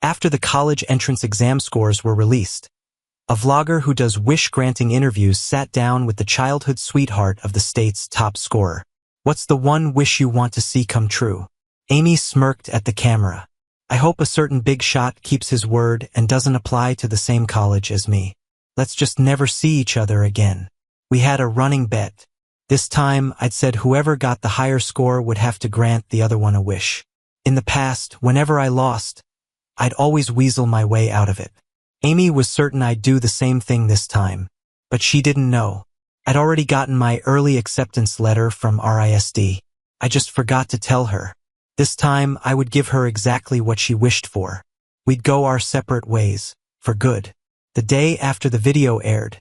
After the college entrance exam scores were released, a vlogger who does wish-granting interviews sat down with the childhood sweetheart of the state's top scorer. What's the one wish you want to see come true? Amy smirked at the camera. I hope a certain big shot keeps his word and doesn't apply to the same college as me. Let's just never see each other again. We had a running bet. This time, I'd said whoever got the higher score would have to grant the other one a wish. In the past, whenever I lost, I'd always weasel my way out of it. Amy was certain I'd do the same thing this time, but she didn't know. I'd already gotten my early acceptance letter from RISD. I just forgot to tell her. This time, I would give her exactly what she wished for. We'd go our separate ways, for good. The day after the video aired,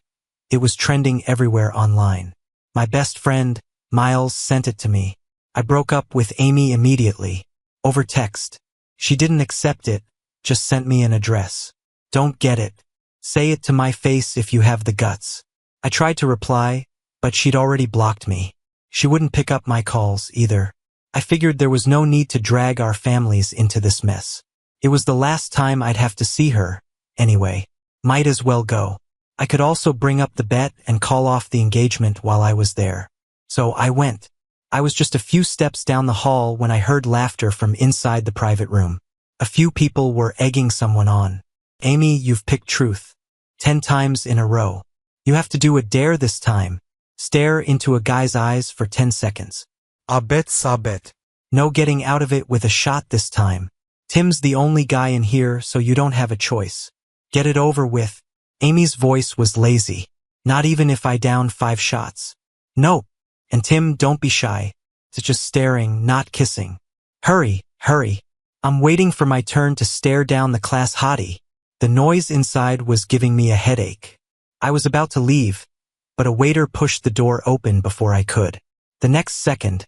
it was trending everywhere online. My best friend, Miles, sent it to me. I broke up with Amy immediately, over text. She didn't accept it, just sent me an address. Don't get it. Say it to my face if you have the guts. I tried to reply, but she'd already blocked me. She wouldn't pick up my calls either. I figured there was no need to drag our families into this mess. It was the last time I'd have to see her, anyway. Might as well go. I could also bring up the bet and call off the engagement while I was there. So I went. I was just a few steps down the hall when I heard laughter from inside the private room. A few people were egging someone on. Amy, you've picked truth. 10 times in a row. You have to do a dare this time. Stare into a guy's eyes for 10 seconds. Sabet. No getting out of it with a shot this time. Tim's the only guy in here, so you don't have a choice. Get it over with. Amy's voice was lazy. Not even if I down 5 shots. Nope. And Tim, don't be shy. It's just staring, not kissing. Hurry, hurry. I'm waiting for my turn to stare down the class hottie. The noise inside was giving me a headache. I was about to leave, but a waiter pushed the door open before I could. The next second,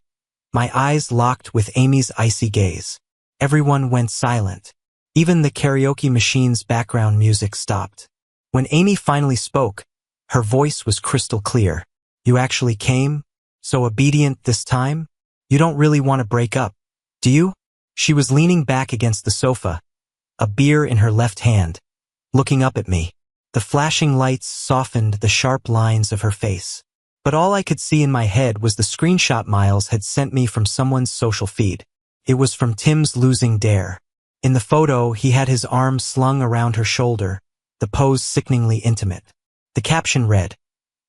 my eyes locked with Amy's icy gaze. Everyone went silent. Even the karaoke machine's background music stopped. When Amy finally spoke, her voice was crystal clear. You actually came? So obedient this time? You don't really want to break up, do you? She was leaning back against the sofa, a beer in her left hand, looking up at me. The flashing lights softened the sharp lines of her face. But all I could see in my head was the screenshot Miles had sent me from someone's social feed. It was from Tim's losing dare. In the photo, he had his arm slung around her shoulder, the pose sickeningly intimate. The caption read,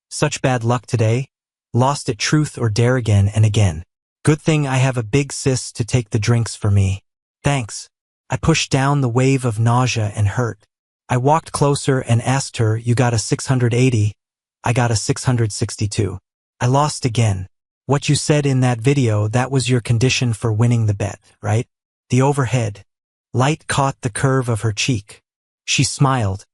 "Such bad luck today. Lost at truth or dare again and again. Good thing I have a big sis to take the drinks for me. Thanks." I pushed down the wave of nausea and hurt. I walked closer and asked her, "You got a 680? I got a 662. I lost again. What you said in that video, that was your condition for winning the bet, right?" The overhead light caught the curve of her cheek. She smiled,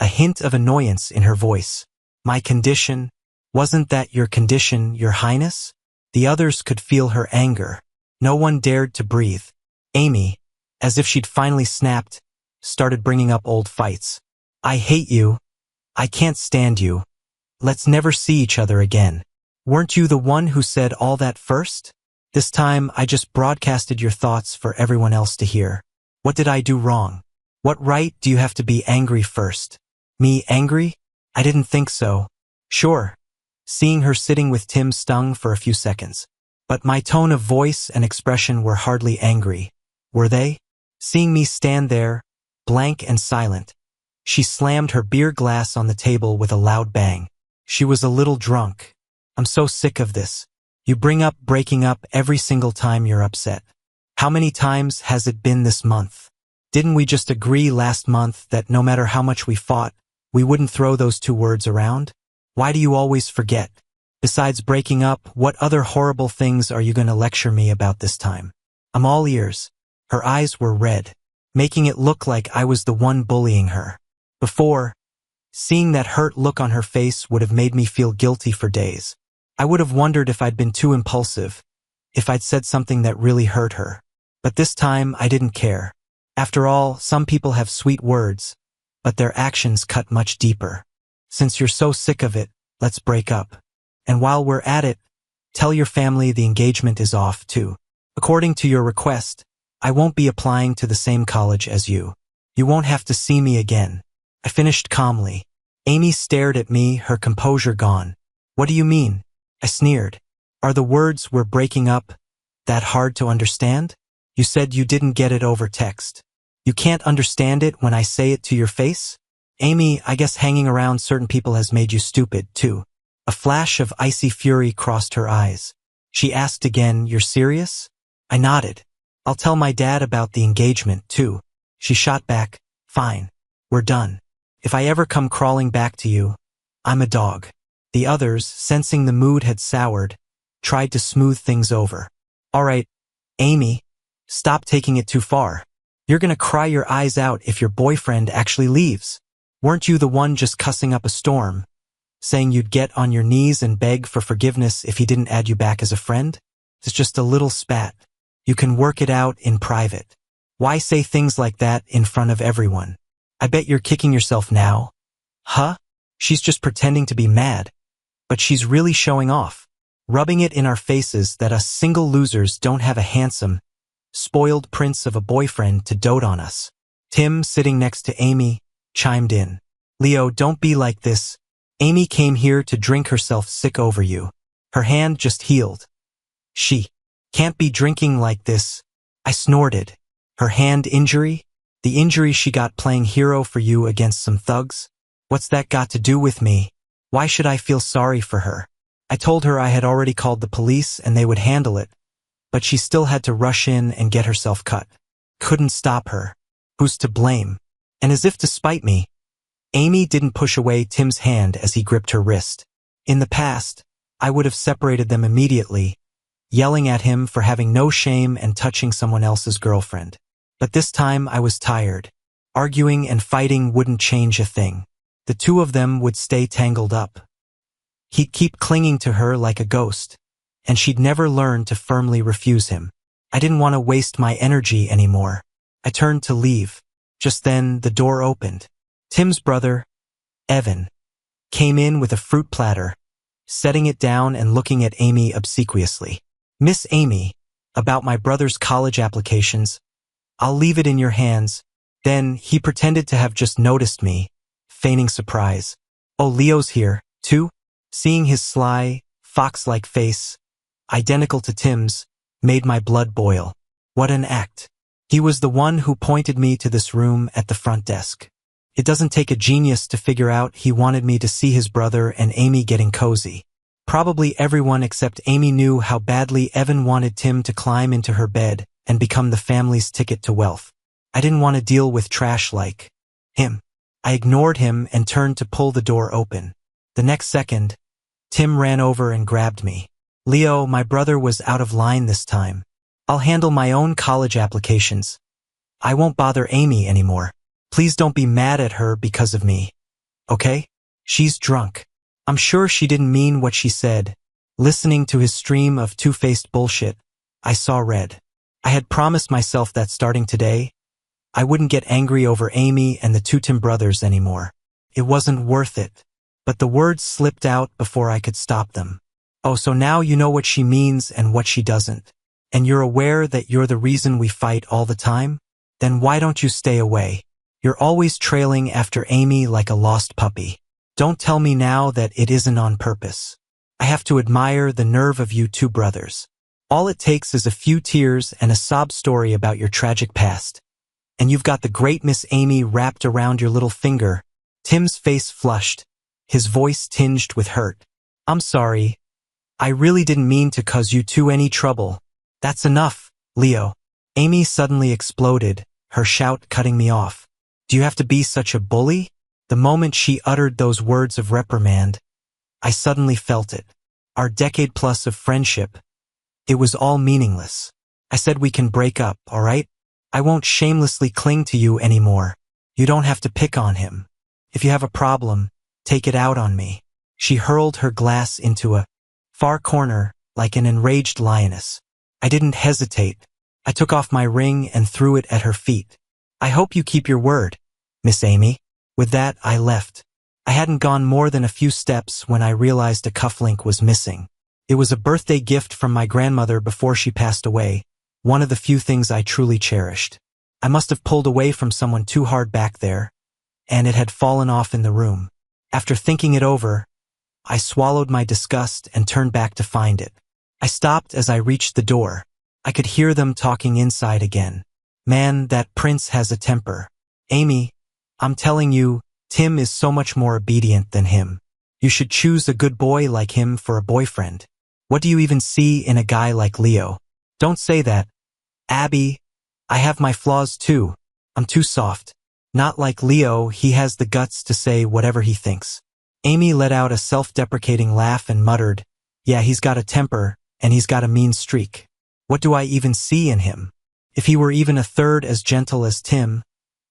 a hint of annoyance in her voice. "My condition? Wasn't that your condition, Your Highness?" The others could feel her anger. No one dared to breathe. Amy, as if she'd finally snapped, started bringing up old fights. "I hate you. I can't stand you. Let's never see each other again. Weren't you the one who said all that first? This time, I just broadcasted your thoughts for everyone else to hear. What did I do wrong? What right do you have to be angry first? Me angry? I didn't think so." Sure. Seeing her sitting with Tim stung for a few seconds. But my tone of voice and expression were hardly angry, were they? Seeing me stand there, blank and silent, she slammed her beer glass on the table with a loud bang. She was a little drunk. "I'm so sick of this. You bring up breaking up every single time you're upset. How many times has it been this month? Didn't we just agree last month that no matter how much we fought, we wouldn't throw those 2 words around? Why do you always forget? Besides breaking up, what other horrible things are you going to lecture me about this time?" I'm all ears. Her eyes were red, making it look like I was the one bullying her. Before, seeing that hurt look on her face would have made me feel guilty for days. I would have wondered if I'd been too impulsive, if I'd said something that really hurt her. But this time, I didn't care. After all, some people have sweet words, but their actions cut much deeper. Since you're so sick of it, let's break up. And while we're at it, tell your family the engagement is off, too. According to your request, I won't be applying to the same college as you. You won't have to see me again. I finished calmly. Amy stared at me, her composure gone. What do you mean? I sneered. Are the words "we're breaking up" that hard to understand? You said you didn't get it over text. You can't understand it when I say it to your face? Amy, I guess hanging around certain people has made you stupid, too. A flash of icy fury crossed her eyes. She asked again, "You're serious?" I nodded. "I'll tell my dad about the engagement, too." She shot back, "Fine. We're done. If I ever come crawling back to you, I'm a dog." The others, sensing the mood had soured, tried to smooth things over. "All right, Amy, stop taking it too far. You're gonna cry your eyes out if your boyfriend actually leaves. Weren't you the one just cussing up a storm, saying you'd get on your knees and beg for forgiveness if he didn't add you back as a friend? It's just a little spat. You can work it out in private. Why say things like that in front of everyone? I bet you're kicking yourself now." Huh? She's just pretending to be mad. But she's really showing off, rubbing it in our faces that us single losers don't have a handsome, spoiled prince of a boyfriend to dote on us. Tim, sitting next to Amy, chimed in. "Leo, don't be like this. Amy came here to drink herself sick over you. Her hand just healed. She can't be drinking like this." I snorted. Her hand injury? The injury she got playing hero for you against some thugs? What's that got to do with me? Why should I feel sorry for her? I told her I had already called the police and they would handle it, but she still had to rush in and get herself cut. Couldn't stop her. Who's to blame? And as if to spite me, Amy didn't push away Tim's hand as he gripped her wrist. In the past, I would have separated them immediately, yelling at him for having no shame and touching someone else's girlfriend. But this time I was tired. Arguing and fighting wouldn't change a thing. The two of them would stay tangled up. He'd keep clinging to her like a ghost, and she'd never learn to firmly refuse him. I didn't want to waste my energy anymore. I turned to leave. Just then, the door opened. Tim's brother, Evan, came in with a fruit platter, setting it down and looking at Amy obsequiously. "Miss Amy, about my brother's college applications, I'll leave it in your hands." Then he pretended to have just noticed me, feigning surprise. "Oh, Leo's here, too?" Seeing his sly, fox-like face, identical to Tim's, made my blood boil. What an act. He was the one who pointed me to this room at the front desk. It doesn't take a genius to figure out he wanted me to see his brother and Amy getting cozy. Probably everyone except Amy knew how badly Evan wanted Tim to climb into her bed and become the family's ticket to wealth. I didn't want to deal with trash like him. I ignored him and turned to pull the door open. The next second, Tim ran over and grabbed me. "Leo, my brother was out of line this time. I'll handle my own college applications. I won't bother Amy anymore. Please don't be mad at her because of me. Okay? She's drunk. I'm sure she didn't mean what she said." Listening to his stream of two-faced bullshit, I saw red. I had promised myself that starting today, I wouldn't get angry over Amy and the two Tim brothers anymore. It wasn't worth it. But the words slipped out before I could stop them. "Oh, so now you know what she means and what she doesn't. And you're aware that you're the reason we fight all the time? Then why don't you stay away? You're always trailing after Amy like a lost puppy. Don't tell me now that it isn't on purpose. I have to admire the nerve of you two brothers. All it takes is a few tears and a sob story about your tragic past. And you've got the great Miss Amy wrapped around your little finger." Tim's face flushed, his voice tinged with hurt. "I'm sorry. I really didn't mean to cause you two any trouble." "That's enough, Leo." Amy suddenly exploded, her shout cutting me off. "Do you have to be such a bully?" The moment she uttered those words of reprimand, I suddenly felt it. Our decade-plus of friendship, it was all meaningless. I said we can break up, all right? I won't shamelessly cling to you anymore. You don't have to pick on him. If you have a problem, take it out on me. She hurled her glass into a far corner like an enraged lioness. I didn't hesitate. I took off my ring and threw it at her feet. "I hope you keep your word, Miss Amy." With that, I left. I hadn't gone more than a few steps when I realized a cufflink was missing. It was a birthday gift from my grandmother before she passed away, one of the few things I truly cherished. I must have pulled away from someone too hard back there, and it had fallen off in the room. After thinking it over, I swallowed my disgust and turned back to find it. I stopped as I reached the door. I could hear them talking inside again. Man, that prince has a temper. Amy, I'm telling you, Tim is so much more obedient than him. You should choose a good boy like him for a boyfriend. What do you even see in a guy like Leo? Don't say that. Abby, I have my flaws too. I'm too soft. Not like Leo, he has the guts to say whatever he thinks. Amy let out a self-deprecating laugh and muttered, yeah, he's got a temper, and he's got a mean streak. What do I even see in him? If he were even a third as gentle as Tim,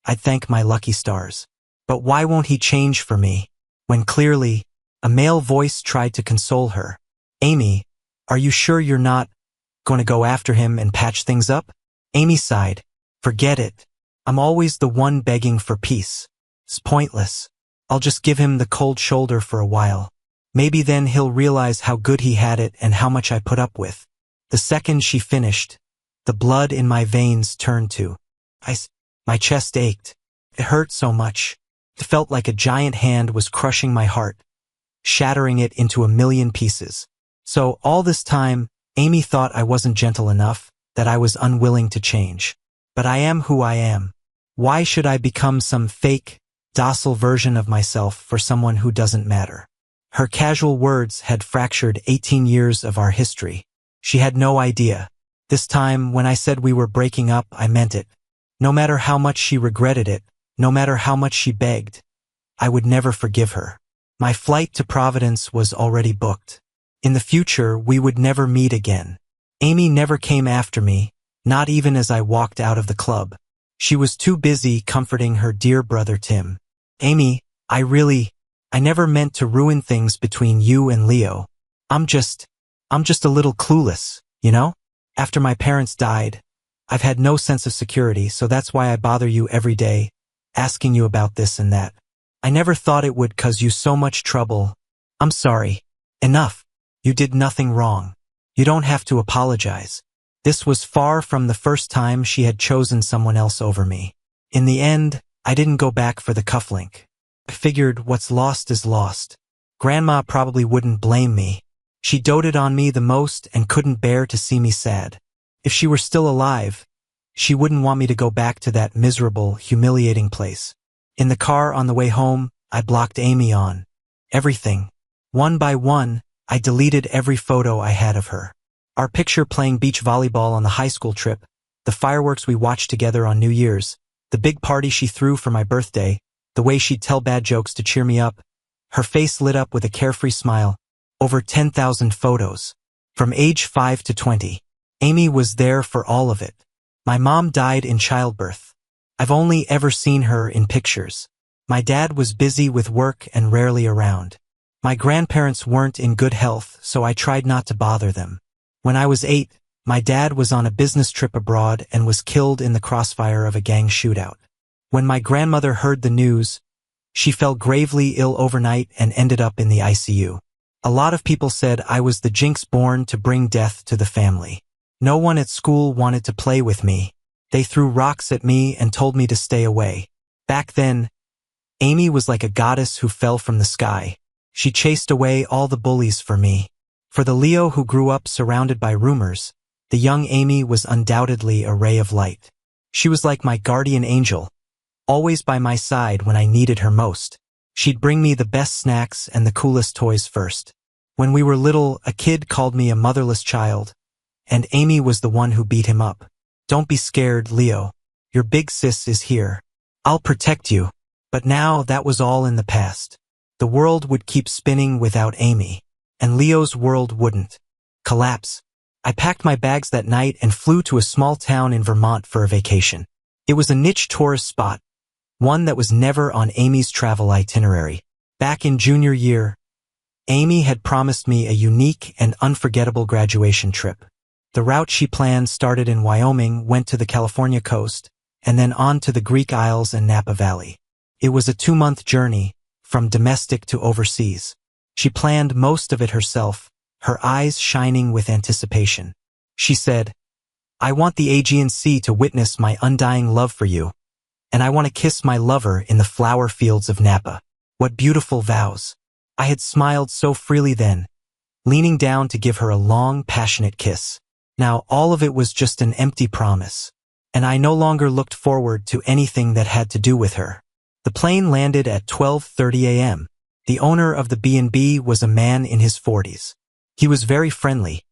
I'd thank my lucky stars. But why won't he change for me? When clearly, a male voice tried to console her. Amy, are you sure you're not going to go after him and patch things up? Amy sighed. Forget it. I'm always the one begging for peace. It's pointless. I'll just give him the cold shoulder for a while. Maybe then he'll realize how good he had it and how much I put up with. The second she finished, the blood in my veins turned to ice. My chest ached. It hurt so much. It felt like a giant hand was crushing my heart, shattering it into a million pieces. So all this time, Amy thought I wasn't gentle enough, that I was unwilling to change. But I am who I am. Why should I become some fake, docile version of myself for someone who doesn't matter? Her casual words had fractured 18 years of our history. She had no idea. This time, when I said we were breaking up, I meant it. No matter how much she regretted it, no matter how much she begged, I would never forgive her. My flight to Providence was already booked. In the future, we would never meet again. Amy never came after me, not even as I walked out of the club. She was too busy comforting her dear brother Tim. Amy, I never meant to ruin things between you and Leo. I'm just a little clueless, you know? After my parents died, I've had no sense of security, so that's why I bother you every day, asking you about this and that. I never thought it would cause you so much trouble. I'm sorry. Enough. You did nothing wrong. You don't have to apologize. This was far from the first time she had chosen someone else over me. In the end, I didn't go back for the cufflink. I figured what's lost is lost. Grandma probably wouldn't blame me. She doted on me the most and couldn't bear to see me sad. If she were still alive, she wouldn't want me to go back to that miserable, humiliating place. In the car on the way home, I blocked Amy on everything. One by one, I deleted every photo I had of her. Our picture playing beach volleyball on the high school trip, the fireworks we watched together on New Year's, the big party she threw for my birthday, the way she'd tell bad jokes to cheer me up. Her face lit up with a carefree smile. Over 10,000 photos. From age 5 to 20. Amy was there for all of it. My mom died in childbirth. I've only ever seen her in pictures. My dad was busy with work and rarely around. My grandparents weren't in good health, so I tried not to bother them. When I was 8, my dad was on a business trip abroad and was killed in the crossfire of a gang shootout. When my grandmother heard the news, she fell gravely ill overnight and ended up in the ICU. A lot of people said I was the jinx born to bring death to the family. No one at school wanted to play with me. They threw rocks at me and told me to stay away. Back then, Amy was like a goddess who fell from the sky. She chased away all the bullies for me. For the Leo who grew up surrounded by rumors, the young Amy was undoubtedly a ray of light. She was like my guardian angel, always by my side when I needed her most. She'd bring me the best snacks and the coolest toys first. When we were little, a kid called me a motherless child, and Amy was the one who beat him up. Don't be scared, Leo. Your big sis is here. I'll protect you. But now that was all in the past. The world would keep spinning without Amy, and Leo's world wouldn't collapse. I packed my bags that night and flew to a small town in Vermont for a vacation. It was a niche tourist spot, one that was never on Amy's travel itinerary. Back in junior year, Amy had promised me a unique and unforgettable graduation trip. The route she planned started in Wyoming, went to the California coast, and then on to the Greek Isles and Napa Valley. It was a 2-month journey, from domestic to overseas. She planned most of it herself, her eyes shining with anticipation. She said, I want the Aegean Sea to witness my undying love for you, and I want to kiss my lover in the flower fields of Napa. What beautiful vows. I had smiled so freely then, leaning down to give her a long, passionate kiss. Now all of it was just an empty promise, and I no longer looked forward to anything that had to do with her. The plane landed at 12:30 a.m. The owner of the B&B was a man in his 40s. He was very friendly,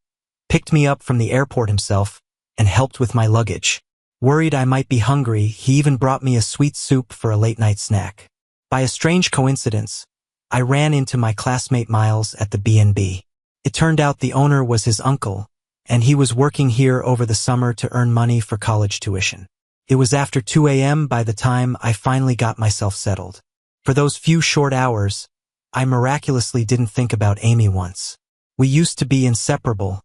picked me up from the airport himself, and helped with my luggage. Worried I might be hungry, he even brought me a sweet soup for a late-night snack. By a strange coincidence, I ran into my classmate Miles at the B&B. It turned out the owner was his uncle, and he was working here over the summer to earn money for college tuition. It was after 2 a.m. by the time I finally got myself settled. For those few short hours, I miraculously didn't think about Amy once. We used to be inseparable,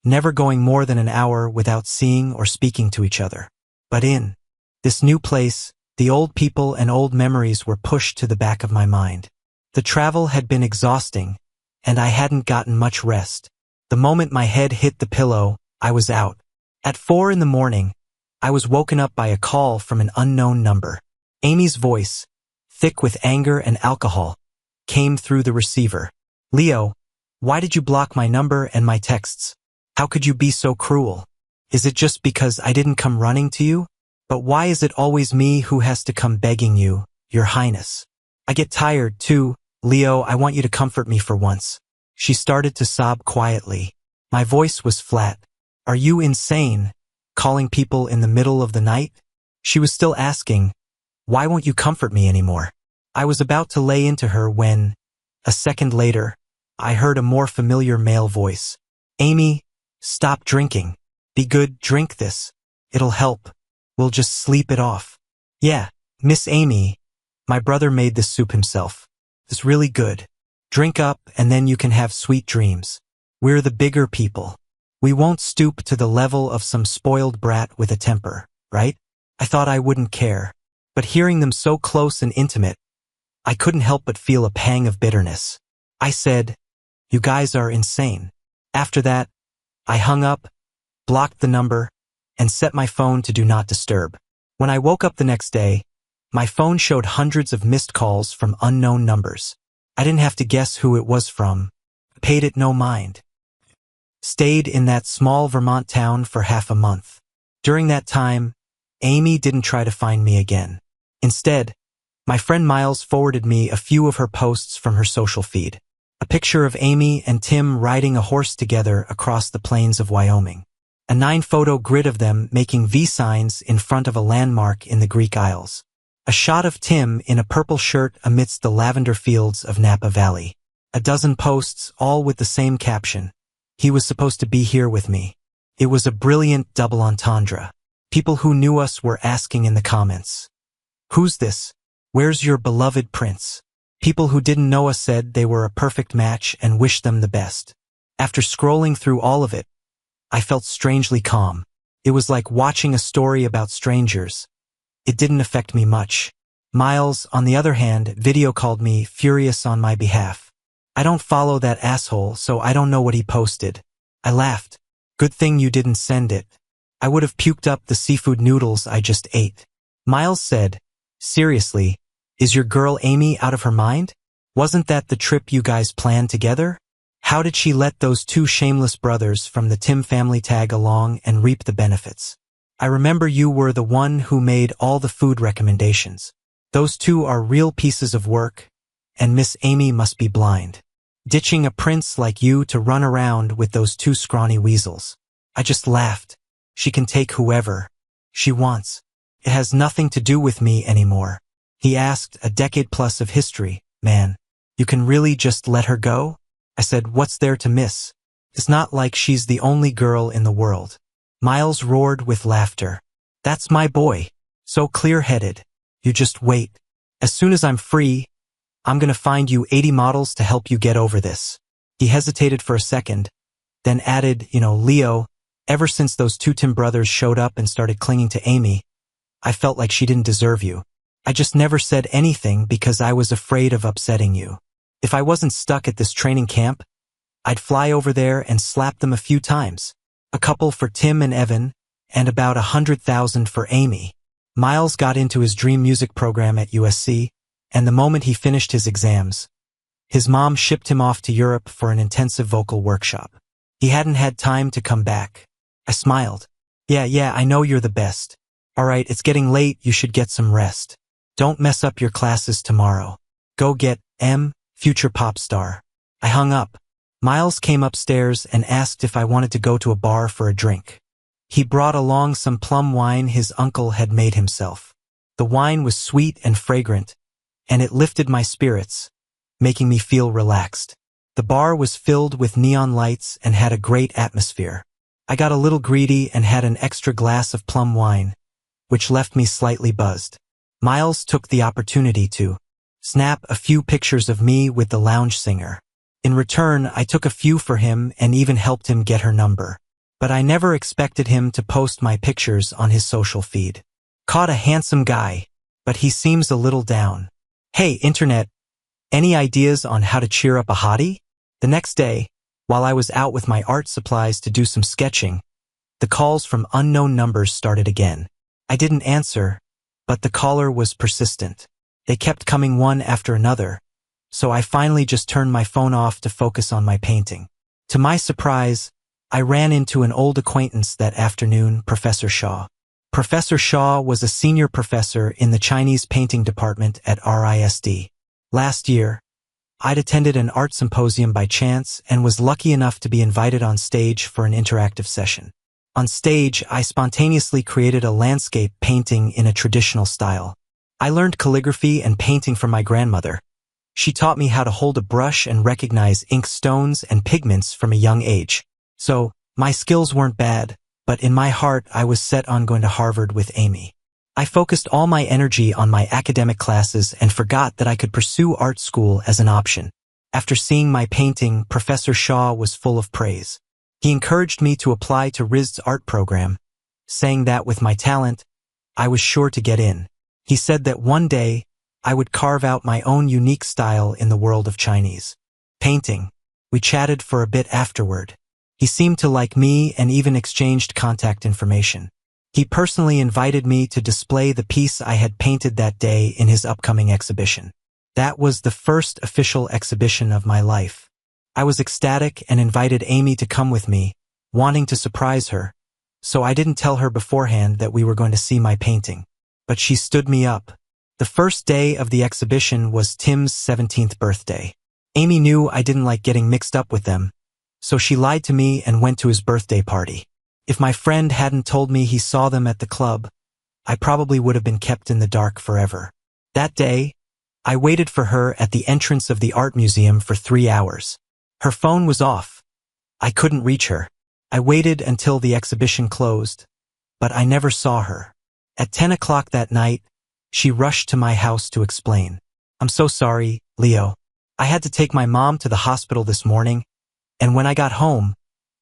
never going more than an hour without seeing or speaking to each other. But in this new place, the old people and old memories were pushed to the back of my mind. The travel had been exhausting, and I hadn't gotten much rest. The moment my head hit the pillow, I was out. At 4 in the morning, I was woken up by a call from an unknown number. Amy's voice, thick with anger and alcohol, came through the receiver. "Leo, why did you block my number and my texts? How could you be so cruel? Is it just because I didn't come running to you? But why is it always me who has to come begging you, Your Highness? I get tired, too. Leo, I want you to comfort me for once." She started to sob quietly. My voice was flat. "Are you insane, calling people in the middle of the night?" She was still asking, "Why won't you comfort me anymore?" I was about to lay into her when, a second later, I heard a more familiar male voice. "Amy, stop drinking. Be good, drink this. It'll help. We'll just sleep it off." "Yeah, Miss Amy, my brother made this soup himself. It's really good. Drink up and then you can have sweet dreams. We're the bigger people. We won't stoop to the level of some spoiled brat with a temper, right?" I thought I wouldn't care, but hearing them so close and intimate, I couldn't help but feel a pang of bitterness. I said, "You guys are insane." After that, I hung up, blocked the number, and set my phone to do not disturb. When I woke up the next day, my phone showed hundreds of missed calls from unknown numbers. I didn't have to guess who it was from. Paid it no mind. Stayed in that small Vermont town for half a month. During that time, Amy didn't try to find me again. Instead, my friend Miles forwarded me a few of her posts from her social feed. A picture of Amy and Tim riding a horse together across the plains of Wyoming. A 9-photo grid of them making V signs in front of a landmark in the Greek Isles. A shot of Tim in a purple shirt amidst the lavender fields of Napa Valley. A dozen posts, all with the same caption. "He was supposed to be here with me." It was a brilliant double entendre. People who knew us were asking in the comments, "Who's this? Where's your beloved prince?" People who didn't know us said they were a perfect match and wished them the best. After scrolling through all of it, I felt strangely calm. It was like watching a story about strangers. It didn't affect me much. Miles, on the other hand, video called me, furious on my behalf. I don't follow that asshole, so I don't know what he posted. I laughed. "Good thing you didn't send it. I would have puked up the seafood noodles I just ate." Miles said, "Seriously, is your girl Amy out of her mind? Wasn't that the trip you guys planned together? How did she let those two shameless brothers from the Tim family tag along and reap the benefits? I remember you were the one who made all the food recommendations. Those two are real pieces of work, and Miss Amy must be blind. Ditching a prince like you to run around with those two scrawny weasels." I just laughed. She can take whoever she wants. It has nothing to do with me anymore. He asked, "A decade plus of history, man. You can really just let her go?" I said, "What's there to miss? It's not like she's the only girl in the world." Miles roared with laughter. "That's my boy. So clear-headed. You just wait. As soon as I'm free, I'm gonna find you 80 models to help you get over this." He hesitated for a second, then added, "Leo, ever since those two Tim brothers showed up and started clinging to Amy, I felt like she didn't deserve you. I just never said anything because I was afraid of upsetting you. If I wasn't stuck at this training camp, I'd fly over there and slap them a few times. A couple for Tim and Evan, and about 100,000 for Amy. Miles got into his dream music program at USC, and the moment he finished his exams, his mom shipped him off to Europe for an intensive vocal workshop. He hadn't had time to come back. I smiled. Yeah, I know you're the best. All right, it's getting late, you should get some rest. Don't mess up your classes tomorrow. Go get future pop star. I hung up. Miles came upstairs and asked if I wanted to go to a bar for a drink. He brought along some plum wine his uncle had made himself. The wine was sweet and fragrant, and it lifted my spirits, making me feel relaxed. The bar was filled with neon lights and had a great atmosphere. I got a little greedy and had an extra glass of plum wine, which left me slightly buzzed. Miles took the opportunity to snap a few pictures of me with the lounge singer. In return, I took a few for him and even helped him get her number. But I never expected him to post my pictures on his social feed. Caught a handsome guy, but he seems a little down. Hey, internet, any ideas on how to cheer up a hottie? The next day, while I was out with my art supplies to do some sketching, the calls from unknown numbers started again. I didn't answer, but the caller was persistent. They kept coming one after another, so I finally just turned my phone off to focus on my painting. To my surprise, I ran into an old acquaintance that afternoon, Professor Shaw. Professor Shaw was a senior professor in the Chinese painting department at RISD. Last year, I'd attended an art symposium by chance and was lucky enough to be invited on stage for an interactive session. On stage, I spontaneously created a landscape painting in a traditional style. I learned calligraphy and painting from my grandmother. She taught me how to hold a brush and recognize ink stones and pigments from a young age. So, my skills weren't bad, but in my heart I was set on going to Harvard with Amy. I focused all my energy on my academic classes and forgot that I could pursue art school as an option. After seeing my painting, Professor Shaw was full of praise. He encouraged me to apply to RISD's art program, saying that with my talent, I was sure to get in. He said that one day, I would carve out my own unique style in the world of Chinese painting. We chatted for a bit afterward. He seemed to like me and even exchanged contact information. He personally invited me to display the piece I had painted that day in his upcoming exhibition. That was the first official exhibition of my life. I was ecstatic and invited Amy to come with me, wanting to surprise her, so I didn't tell her beforehand that we were going to see my painting. But she stood me up. The first day of the exhibition was Tim's 17th birthday. Amy knew I didn't like getting mixed up with them, so she lied to me and went to his birthday party. If my friend hadn't told me he saw them at the club, I probably would have been kept in the dark forever. That day, I waited for her at the entrance of the art museum for 3 hours. Her phone was off. I couldn't reach her. I waited until the exhibition closed, but I never saw her. At 10 o'clock that night, she rushed to my house to explain. I'm so sorry, Leo. I had to take my mom to the hospital this morning, and when I got home,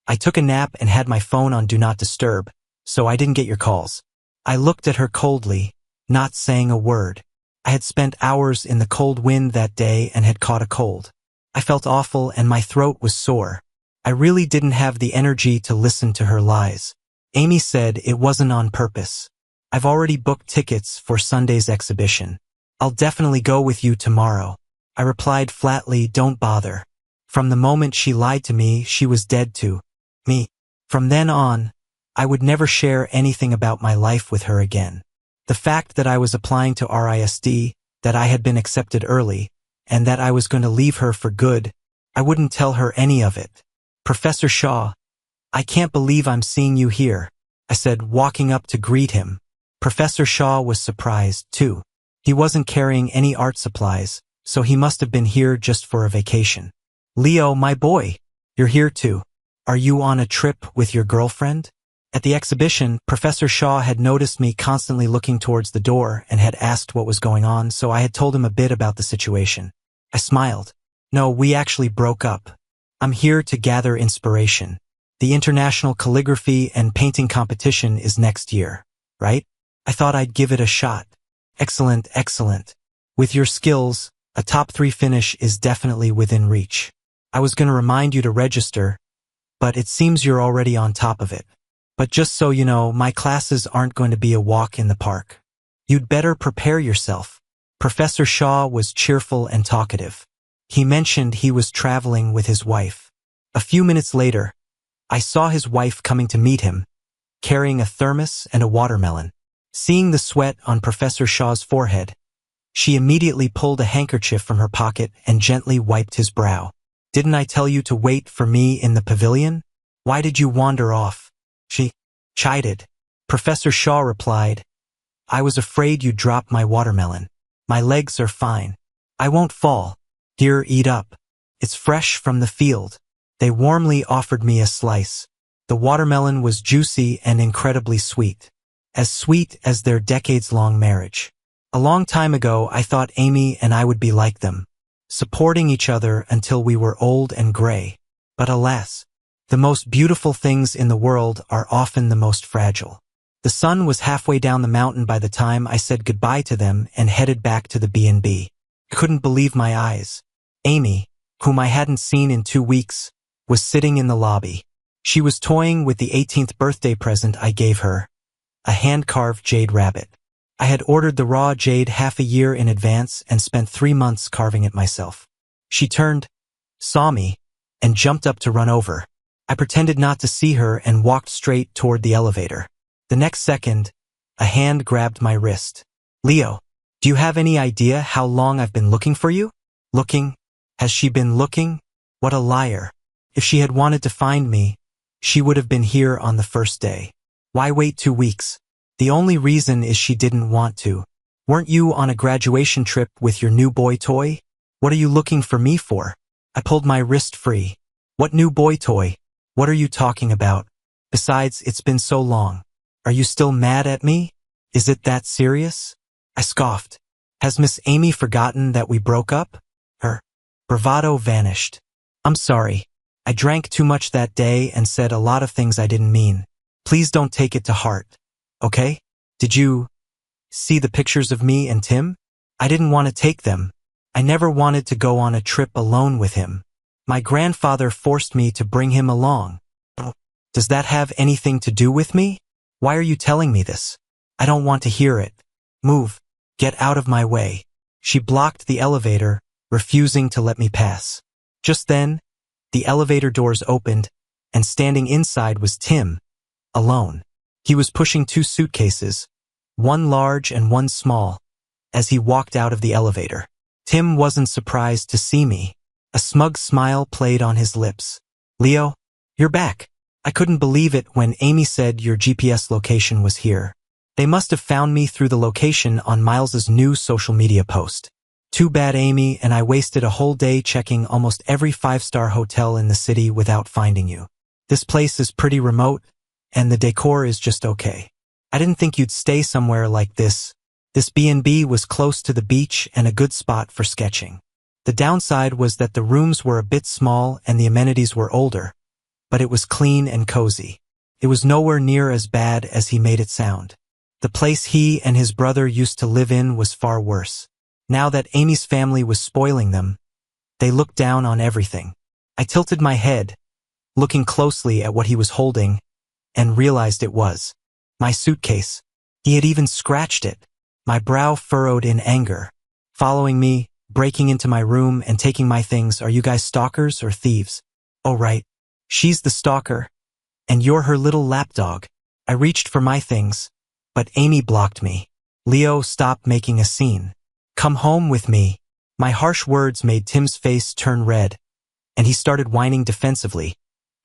I took a nap and had my phone on Do Not Disturb, so I didn't get your calls. I looked at her coldly, not saying a word. I had spent hours in the cold wind that day and had caught a cold. I felt awful and my throat was sore. I really didn't have the energy to listen to her lies. Amy said it wasn't on purpose. I've already booked tickets for Sunday's exhibition. I'll definitely go with you tomorrow. I replied flatly, don't bother. From the moment she lied to me, she was dead to me. From then on, I would never share anything about my life with her again. The fact that I was applying to RISD, that I had been accepted early, and that I was going to leave her for good, I wouldn't tell her any of it. Professor Shaw, I can't believe I'm seeing you here, I said, walking up to greet him. Professor Shaw was surprised, too. He wasn't carrying any art supplies, so he must have been here just for a vacation. Leo, my boy, you're here too. Are you on a trip with your girlfriend? At the exhibition, Professor Shaw had noticed me constantly looking towards the door and had asked what was going on, so I had told him a bit about the situation. I smiled. No, we actually broke up. I'm here to gather inspiration. The International Calligraphy and Painting Competition is next year, right? I thought I'd give it a shot. Excellent, excellent. With your skills, a top 3 finish is definitely within reach. I was going to remind you to register, but it seems you're already on top of it. But just so you know, my classes aren't going to be a walk in the park. You'd better prepare yourself. Professor Shaw was cheerful and talkative. He mentioned he was traveling with his wife. A few minutes later, I saw his wife coming to meet him, carrying a thermos and a watermelon. Seeing the sweat on Professor Shaw's forehead, she immediately pulled a handkerchief from her pocket and gently wiped his brow. Didn't I tell you to wait for me in the pavilion? Why did you wander off? She chided. Professor Shaw replied, I was afraid you'd drop my watermelon. My legs are fine. I won't fall. Here, eat up. It's fresh from the field. They warmly offered me a slice. The watermelon was juicy and incredibly sweet. As sweet as their decades-long marriage. A long time ago, I thought Amy and I would be like them, supporting each other until we were old and gray. But alas, the most beautiful things in the world are often the most fragile. The sun was halfway down the mountain by the time I said goodbye to them and headed back to the B&B. I couldn't believe my eyes. Amy, whom I hadn't seen in 2 weeks, was sitting in the lobby. She was toying with the 18th birthday present I gave her, a hand-carved jade rabbit. I had ordered the raw jade half a year in advance and spent 3 months carving it myself. She turned, saw me, and jumped up to run over. I pretended not to see her and walked straight toward the elevator. The next second, a hand grabbed my wrist. Leo, do you have any idea how long I've been looking for you? Looking? Has she been looking? What a liar. If she had wanted to find me, she would have been here on the first day. Why wait 2 weeks? The only reason is she didn't want to. Weren't you on a graduation trip with your new boy toy? What are you looking for me for? I pulled my wrist free. What new boy toy? What are you talking about? Besides, it's been so long. Are you still mad at me? Is it that serious? I scoffed. Has Miss Amy forgotten that we broke up? Her bravado vanished. I'm sorry. I drank too much that day and said a lot of things I didn't mean. Please don't take it to heart. Okay? Did you see the pictures of me and Tim? I didn't want to take them. I never wanted to go on a trip alone with him. My grandfather forced me to bring him along. Does that have anything to do with me? Why are you telling me this? I don't want to hear it. Move. Get out of my way. She blocked the elevator, refusing to let me pass. Just then, the elevator doors opened, and standing inside was Tim, alone. He was pushing 2 suitcases, one large and one small, as he walked out of the elevator. Tim wasn't surprised to see me. A smug smile played on his lips. Leo, you're back. I couldn't believe it when Amy said your GPS location was here. They must have found me through the location on Miles's new social media post. Too bad, Amy, and I wasted a whole day checking almost every 5-star hotel in the city without finding you. This place is pretty remote, and the decor is just okay. I didn't think you'd stay somewhere like this. This B&B was close to the beach and a good spot for sketching. The downside was that the rooms were a bit small and the amenities were older, but it was clean and cozy. It was nowhere near as bad as he made it sound. The place he and his brother used to live in was far worse. Now that Amy's family was spoiling them, they looked down on everything. I tilted my head, looking closely at what he was holding, and realized it was my suitcase. He had even scratched it. My brow furrowed in anger. Following me, breaking into my room and taking my things. Are you guys stalkers or thieves? Oh right, she's the stalker, and you're her little lapdog. I reached for my things, but Amy blocked me. Leo, stop making a scene. Come home with me. My harsh words made Tim's face turn red, and he started whining defensively,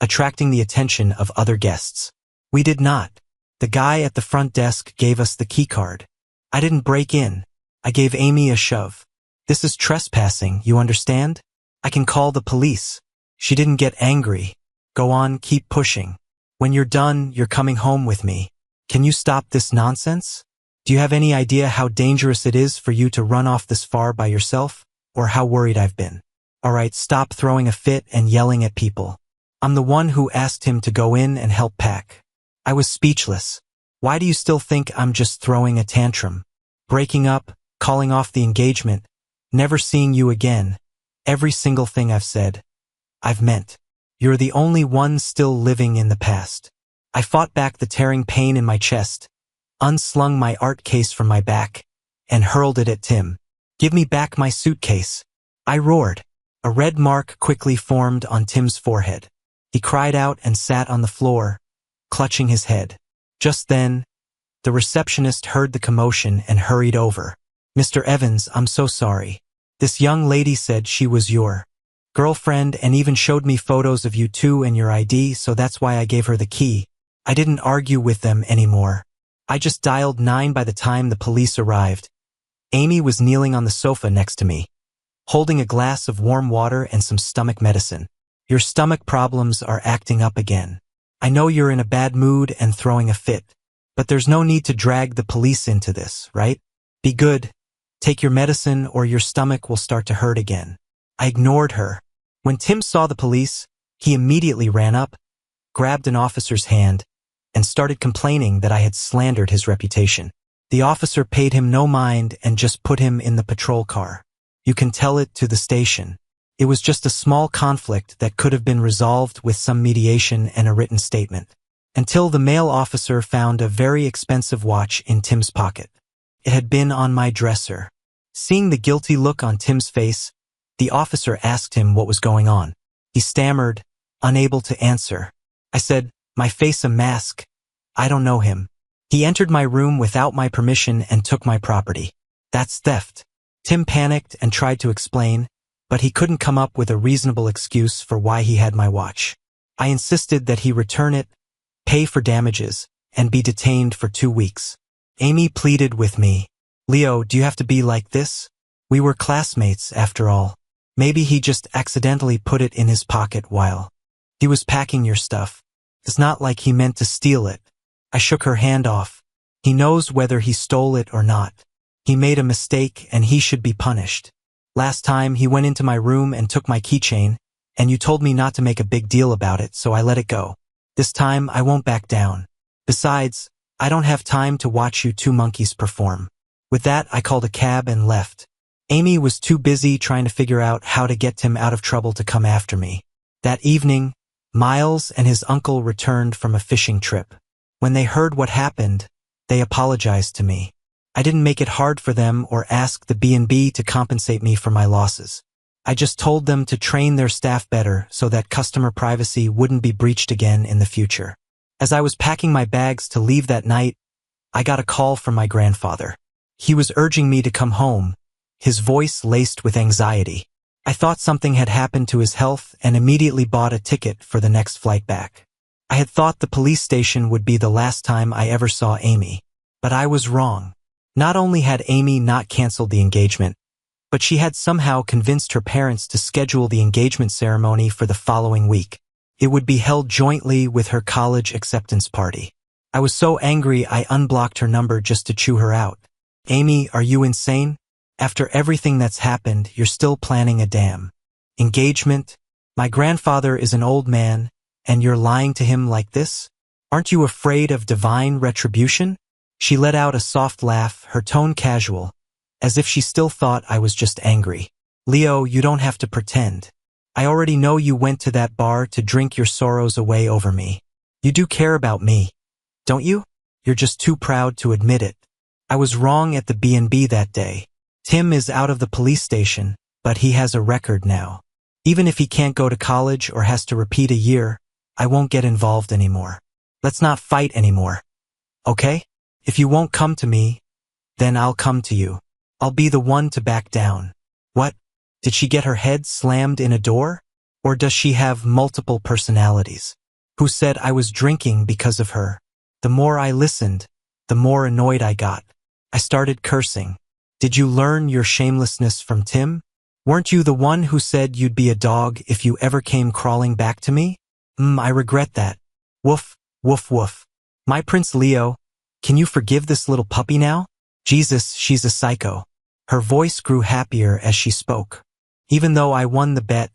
attracting the attention of other guests. We did not. The guy at the front desk gave us the keycard. I didn't break in. I gave Amy a shove. This is trespassing, you understand? I can call the police. She didn't get angry. Go on, keep pushing. When you're done, you're coming home with me. Can you stop this nonsense? Do you have any idea how dangerous it is for you to run off this far by yourself, or how worried I've been? All right, stop throwing a fit and yelling at people. I'm the one who asked him to go in and help pack. I was speechless. Why do you still think I'm just throwing a tantrum? Breaking up, calling off the engagement, never seeing you again. Every single thing I've said, I've meant. You're the only one still living in the past. I fought back the tearing pain in my chest, unslung my art case from my back, and hurled it at Tim. "Give me back my suitcase," I roared. A red mark quickly formed on Tim's forehead. He cried out and sat on the floor, clutching his head. Just then, the receptionist heard the commotion and hurried over. "Mr. Evans, I'm so sorry. This young lady said she was your girlfriend and even showed me photos of you two and your ID, so that's why I gave her the key. I didn't argue with them anymore. I just dialed 9 by the time the police arrived." Amy was kneeling on the sofa next to me, holding a glass of warm water and some stomach medicine. "Your stomach problems are acting up again. I know you're in a bad mood and throwing a fit, but there's no need to drag the police into this, right? Be good. Take your medicine or your stomach will start to hurt again." I ignored her. When Tim saw the police, he immediately ran up, grabbed an officer's hand, and started complaining that I had slandered his reputation. The officer paid him no mind and just put him in the patrol car. "You can tell it to the station. It was just a small conflict that could have been resolved with some mediation and a written statement." Until the male officer found a very expensive watch in Tim's pocket. It had been on my dresser. Seeing the guilty look on Tim's face, the officer asked him what was going on. He stammered, unable to answer. I said, "My face a mask. I don't know him. He entered my room without my permission and took my property. That's theft." Tim panicked and tried to explain, but he couldn't come up with a reasonable excuse for why he had my watch. I insisted that he return it, pay for damages, and be detained for 2 weeks. Amy pleaded with me. "Leo, do you have to be like this? We were classmates, after all. Maybe he just accidentally put it in his pocket while he was packing your stuff. It's not like he meant to steal it." I shook her hand off. "He knows whether he stole it or not. He made a mistake and he should be punished. Last time he went into my room and took my keychain, and you told me not to make a big deal about it, so I let it go. This time I won't back down. Besides, I don't have time to watch you two monkeys perform." With that, I called a cab and left. Amy was too busy trying to figure out how to get Tim out of trouble to come after me. That evening, Miles and his uncle returned from a fishing trip. When they heard what happened, they apologized to me. I didn't make it hard for them or ask the B&B to compensate me for my losses. I just told them to train their staff better so that customer privacy wouldn't be breached again in the future. As I was packing my bags to leave that night, I got a call from my grandfather. He was urging me to come home, his voice laced with anxiety. I thought something had happened to his health and immediately bought a ticket for the next flight back. I had thought the police station would be the last time I ever saw Amy, but I was wrong. Not only had Amy not canceled the engagement, but she had somehow convinced her parents to schedule the engagement ceremony for the following week. It would be held jointly with her college acceptance party. I was so angry I unblocked her number just to chew her out. "Amy, are you insane? After everything that's happened, you're still planning a damn engagement? My grandfather is an old man, and you're lying to him like this? Aren't you afraid of divine retribution?" She let out a soft laugh, her tone casual, as if she still thought I was just angry. "Leo, you don't have to pretend. I already know you went to that bar to drink your sorrows away over me. You do care about me, don't you? You're just too proud to admit it. I was wrong at the B&B that day. Tim is out of the police station, but he has a record now. Even if he can't go to college or has to repeat a year, I won't get involved anymore. Let's not fight anymore. Okay? If you won't come to me, then I'll come to you. I'll be the one to back down." What? Did she get her head slammed in a door? Or does she have multiple personalities? Who said I was drinking because of her? The more I listened, the more annoyed I got. I started cursing. "Did you learn your shamelessness from Tim? Weren't you the one who said you'd be a dog if you ever came crawling back to me? I regret that. Woof, woof, woof. My Prince Leo, can you forgive this little puppy now? Jesus, she's a psycho." Her voice grew happier as she spoke. "Even though I won the bet,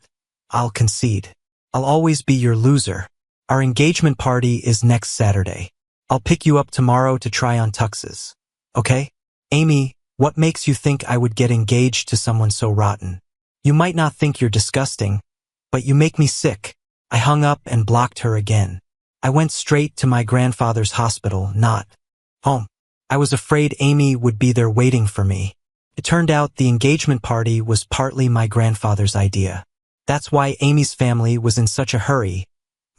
I'll concede. I'll always be your loser. Our engagement party is next Saturday. I'll pick you up tomorrow to try on tuxes. Okay? Amy, what makes you think I would get engaged to someone so rotten? You might not think you're disgusting, but you make me sick." I hung up and blocked her again. I went straight to my grandfather's hospital, not home. I was afraid Amy would be there waiting for me. It turned out the engagement party was partly my grandfather's idea. That's why Amy's family was in such a hurry,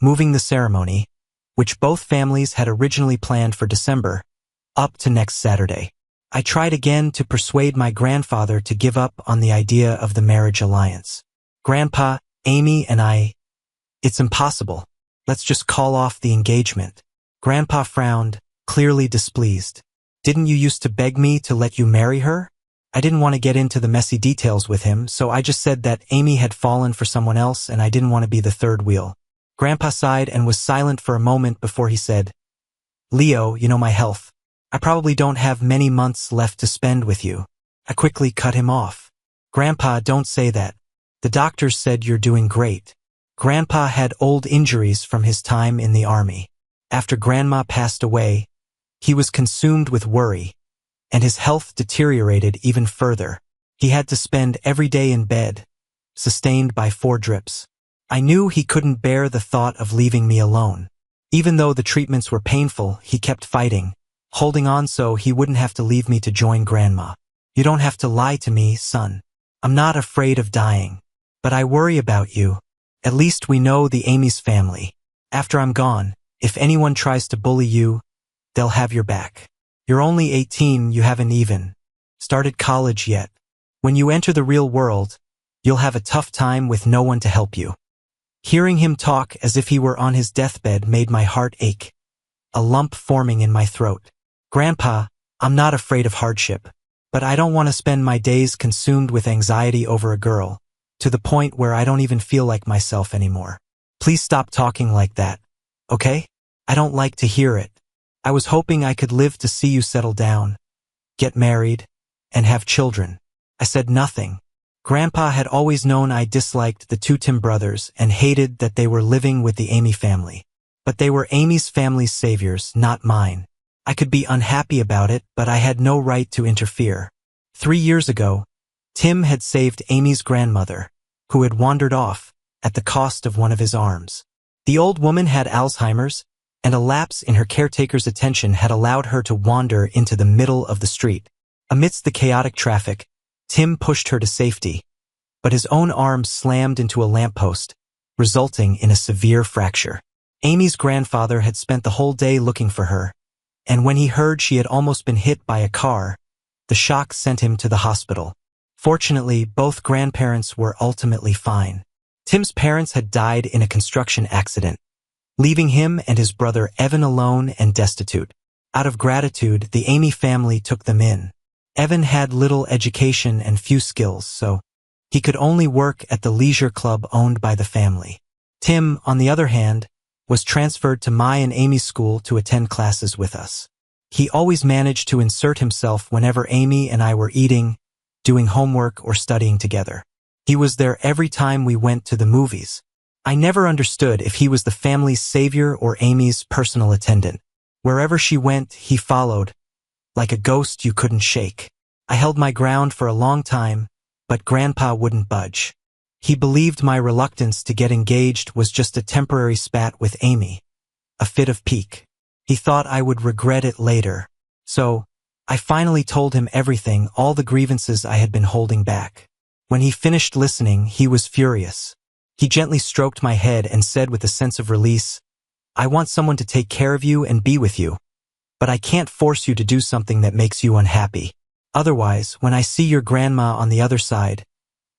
moving the ceremony, which both families had originally planned for December, up to next Saturday. I tried again to persuade my grandfather to give up on the idea of the marriage alliance. Grandpa, Amy and it's impossible. Let's just call off the engagement. Grandpa frowned, clearly displeased. Didn't you used to beg me to let you marry her? I didn't want to get into the messy details with him, so I just said that Amy had fallen for someone else and I didn't want to be the third wheel. Grandpa sighed and was silent for a moment before he said, Leo, you know my health. I probably don't have many months left to spend with you. I quickly cut him off. Grandpa, don't say that. The doctors said you're doing great. Grandpa had old injuries from his time in the army. After Grandma passed away, he was consumed with worry, and his health deteriorated even further. He had to spend every day in bed, sustained by 4 drips. I knew he couldn't bear the thought of leaving me alone. Even though the treatments were painful, he kept fighting, holding on so he wouldn't have to leave me to join Grandma. You don't have to lie to me, son. I'm not afraid of dying. But I worry about you. At least we know the Amy's family. After I'm gone, if anyone tries to bully you, they'll have your back. You're only 18, you haven't even started college yet. When you enter the real world, you'll have a tough time with no one to help you. Hearing him talk as if he were on his deathbed made my heart ache, a lump forming in my throat. Grandpa, I'm not afraid of hardship, but I don't want to spend my days consumed with anxiety over a girl, to the point where I don't even feel like myself anymore. Please stop talking like that, okay? I don't like to hear it. I was hoping I could live to see you settle down, get married, and have children. I said nothing. Grandpa had always known I disliked the 2 Tim brothers and hated that they were living with the Amy family. But they were Amy's family's saviors, not mine. I could be unhappy about it, but I had no right to interfere. 3 years ago, Tim had saved Amy's grandmother, who had wandered off, at the cost of one of his arms. The old woman had Alzheimer's, and a lapse in her caretaker's attention had allowed her to wander into the middle of the street. Amidst the chaotic traffic, Tim pushed her to safety, but his own arm slammed into a lamppost, resulting in a severe fracture. Amy's grandfather had spent the whole day looking for her, and when he heard she had almost been hit by a car, the shock sent him to the hospital. Fortunately, both grandparents were ultimately fine. Tim's parents had died in a construction accident, leaving him and his brother Evan alone and destitute. Out of gratitude, the Amy family took them in. Evan had little education and few skills, so he could only work at the leisure club owned by the family. Tim, on the other hand, was transferred to my and Amy's school to attend classes with us. He always managed to insert himself whenever Amy and I were eating, doing homework, or studying together. He was there every time we went to the movies. I never understood if he was the family's savior or Amy's personal attendant. Wherever she went, he followed, like a ghost you couldn't shake. I held my ground for a long time, but Grandpa wouldn't budge. He believed my reluctance to get engaged was just a temporary spat with Amy, a fit of pique. He thought I would regret it later. So, I finally told him everything, all the grievances I had been holding back. When he finished listening, he was furious. He gently stroked my head and said with a sense of release, I want someone to take care of you and be with you, but I can't force you to do something that makes you unhappy. Otherwise, when I see your grandma on the other side,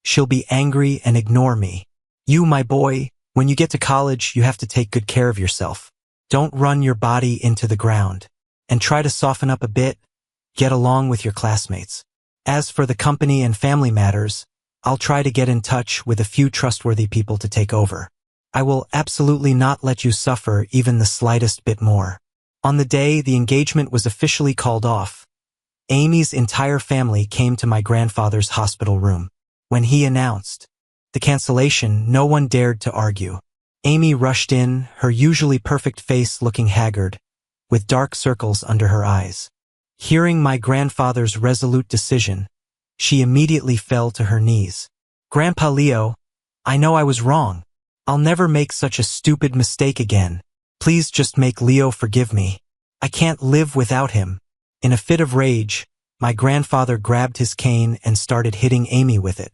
she'll be angry and ignore me. You, my boy, when you get to college, you have to take good care of yourself. Don't run your body into the ground. And try to soften up a bit, get along with your classmates. As for the company and family matters, I'll try to get in touch with a few trustworthy people to take over. I will absolutely not let you suffer even the slightest bit more. On the day the engagement was officially called off, Amy's entire family came to my grandfather's hospital room. When he announced the cancellation, no one dared to argue. Amy rushed in, her usually perfect face looking haggard, with dark circles under her eyes. Hearing my grandfather's resolute decision, she immediately fell to her knees. Grandpa Leo, I know I was wrong. I'll never make such a stupid mistake again. Please just make Leo forgive me. I can't live without him." In a fit of rage, my grandfather grabbed his cane and started hitting Amy with it.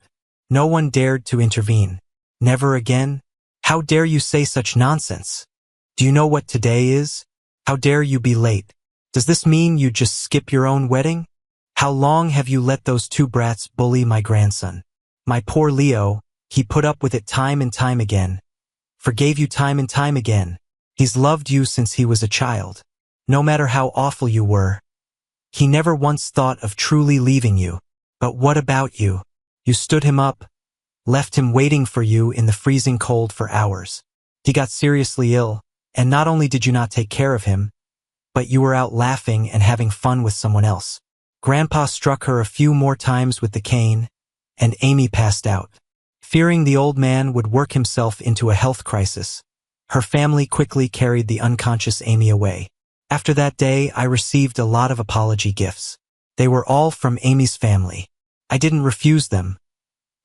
No one dared to intervene. "Never again? How dare you say such nonsense? Do you know what today is? How dare you be late? Does this mean you just skip your own wedding? How long have you let those two brats bully my grandson? My poor Leo, he put up with it time and time again. Forgave you time and time again. He's loved you since he was a child. No matter how awful you were. He never once thought of truly leaving you. But what about you? You stood him up, left him waiting for you in the freezing cold for hours. He got seriously ill, and not only did you not take care of him, but you were out laughing and having fun with someone else." Grandpa struck her a few more times with the cane, and Amy passed out. Fearing the old man would work himself into a health crisis, her family quickly carried the unconscious Amy away. After that day, I received a lot of apology gifts. They were all from Amy's family. I didn't refuse them.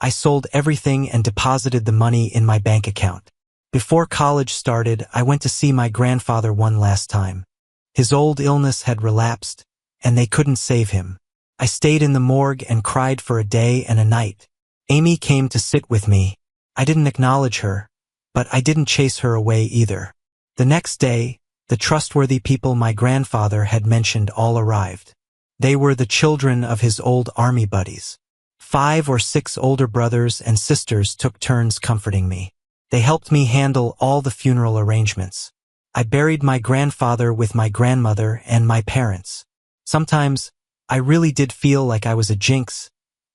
I sold everything and deposited the money in my bank account. Before college started, I went to see my grandfather one last time. His old illness had relapsed, and they couldn't save him. I stayed in the morgue and cried for a day and a night. Amy came to sit with me. I didn't acknowledge her, but I didn't chase her away either. The next day, the trustworthy people my grandfather had mentioned all arrived. They were the children of his old army buddies. 5 or 6 older brothers and sisters took turns comforting me. They helped me handle all the funeral arrangements. I buried my grandfather with my grandmother and my parents. Sometimes, I really did feel like I was a jinx,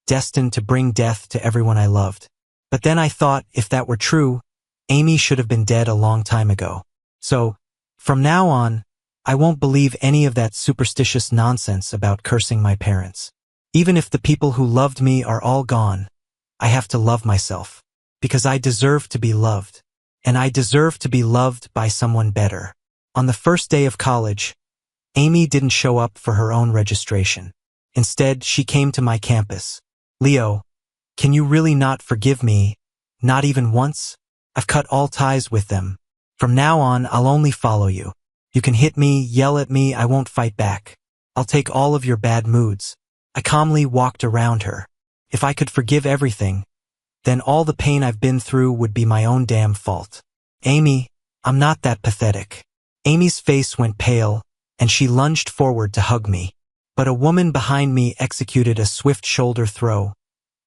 destined to bring death to everyone I loved. But then I thought, if that were true, Amy should have been dead a long time ago. So, from now on, I won't believe any of that superstitious nonsense about cursing my parents. Even if the people who loved me are all gone, I have to love myself. Because I deserve to be loved. And I deserve to be loved by someone better. On the first day of college, Amy didn't show up for her own registration. Instead, she came to my campus. "Leo, can you really not forgive me? Not even once? I've cut all ties with them. From now on, I'll only follow you. You can hit me, yell at me, I won't fight back. I'll take all of your bad moods." I calmly walked around her. If I could forgive everything, then all the pain I've been through would be my own damn fault. "Amy, I'm not that pathetic." Amy's face went pale, and she lunged forward to hug me. But a woman behind me executed a swift shoulder throw,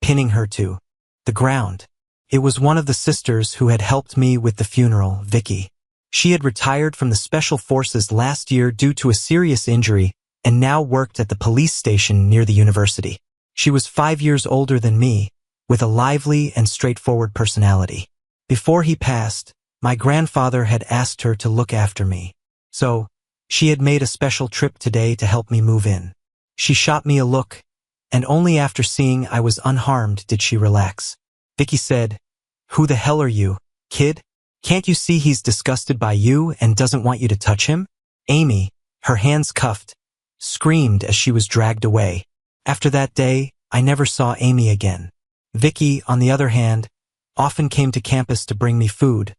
pinning her to the ground. It was one of the sisters who had helped me with the funeral, Vicky. She had retired from the Special Forces last year due to a serious injury and now worked at the police station near the university. She was 5 years older than me, with a lively and straightforward personality. Before he passed, my grandfather had asked her to look after me. So, she had made a special trip today to help me move in. She shot me a look, and only after seeing I was unharmed did she relax. Vicky said, "Who the hell are you, kid? Can't you see he's disgusted by you and doesn't want you to touch him?" Amy, her hands cuffed, screamed as she was dragged away. After that day, I never saw Amy again. Vicky, on the other hand, often came to campus to bring me food,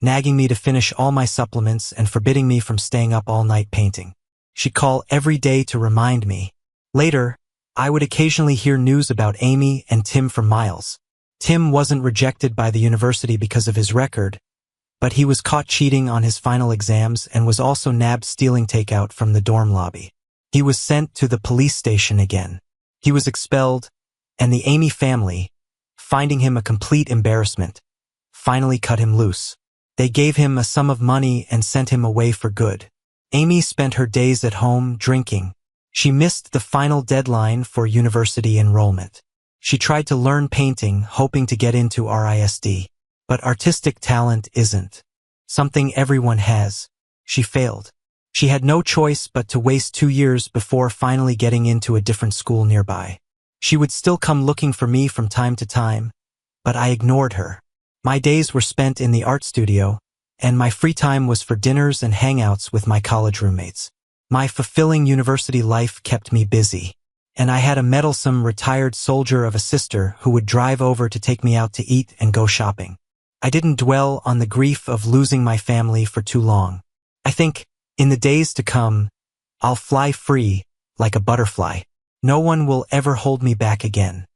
nagging me to finish all my supplements and forbidding me from staying up all night painting. She'd call every day to remind me. Later, I would occasionally hear news about Amy and Tim from Miles. Tim wasn't rejected by the university because of his record, but he was caught cheating on his final exams and was also nabbed stealing takeout from the dorm lobby. He was sent to the police station again. He was expelled, and the Amy family, finding him a complete embarrassment, finally cut him loose. They gave him a sum of money and sent him away for good. Amy spent her days at home drinking. She missed the final deadline for university enrollment. She tried to learn painting, hoping to get into RISD. But artistic talent isn't something everyone has. She failed. She had no choice but to waste 2 years before finally getting into a different school nearby. She would still come looking for me from time to time, but I ignored her. My days were spent in the art studio, and my free time was for dinners and hangouts with my college roommates. My fulfilling university life kept me busy, and I had a meddlesome retired soldier of a sister who would drive over to take me out to eat and go shopping. I didn't dwell on the grief of losing my family for too long. I think, in the days to come, I'll fly free, like a butterfly. No one will ever hold me back again.